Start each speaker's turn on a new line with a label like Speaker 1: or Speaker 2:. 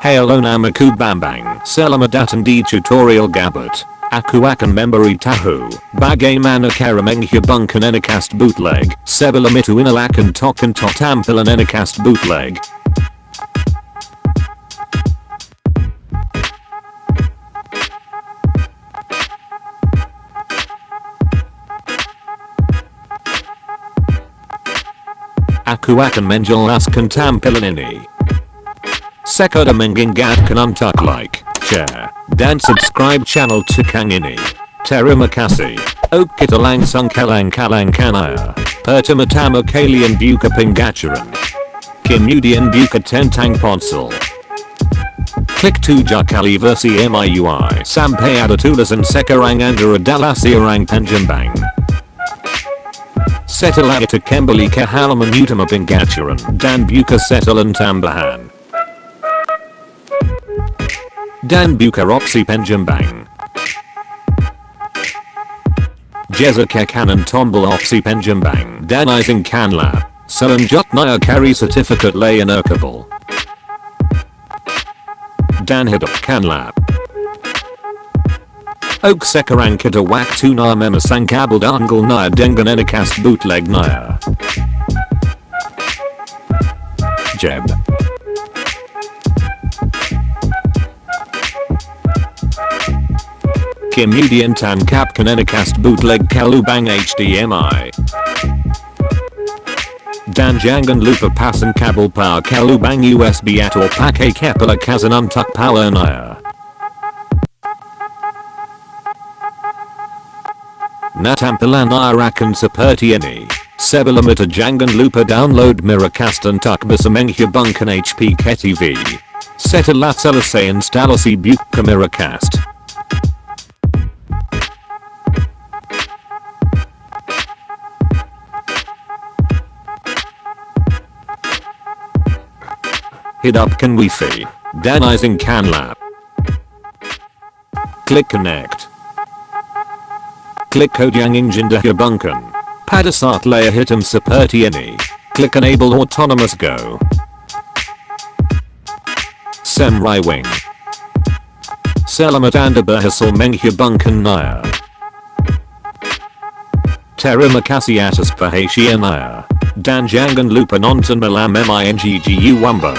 Speaker 1: Hello namaku bambang. Selamat di tutorial GABUT. Aku akan memberi tahu bagaimana cara menghubungkan Anycast Bootleg. Sebelum itu inilah akan tampilan Anycast Bootleg. Aku akan menjelaskan tampilan ini. Sekolah mengingatkan untuk like, share, dan subscribe channel tukang ini. Terima kasih. Oke kita langsung ke langkah-langkahnya. Pertama-tama kalian buka pengajaran. Kemudian buka tentang ponsel. Klik 7 kali versi MIUI sampai ada tulisan sekarang Anda adalah seorang penjambang. Setelah itu kembali ke halaman utama pengajaran dan buka setelan tambahan. Dan buka opsi penjambang. Geser ke kanan tombol opsi penjambang dan izinkanlah. Selanjutnya cari sertifikat layanan kabel. Dan hidupkanlah. Oke sekarang kita waktunya memasang kabel dongle-nya dengan Anycast Bootleg-nya. Jeb. Kemudian tangkapkan Anycast Bootleg ke lubang HDMI. Dan jangan lupa pasang kabel power ke lubang USB atau pakai kepala kasan untuk powernya. Nah tampilan akan seperti ini. Sebelum itu jangan lupa download Miracast untuk bisa menghubungkan HP ke TV. Setelah selesai instalasi buka Miracast. Hidupkan Wi-Fi dan izinkanlah. Klik connect. Klik code yang ingin dihubungkan. Pada saat layar hitam seperti ini, klik enable autonomous go. Semriwing. Selamat Anda berhasil menghubungkannya. Terima kasih atas perhatiannya. Dan jangan lupa nonton malam minggu Wumbo.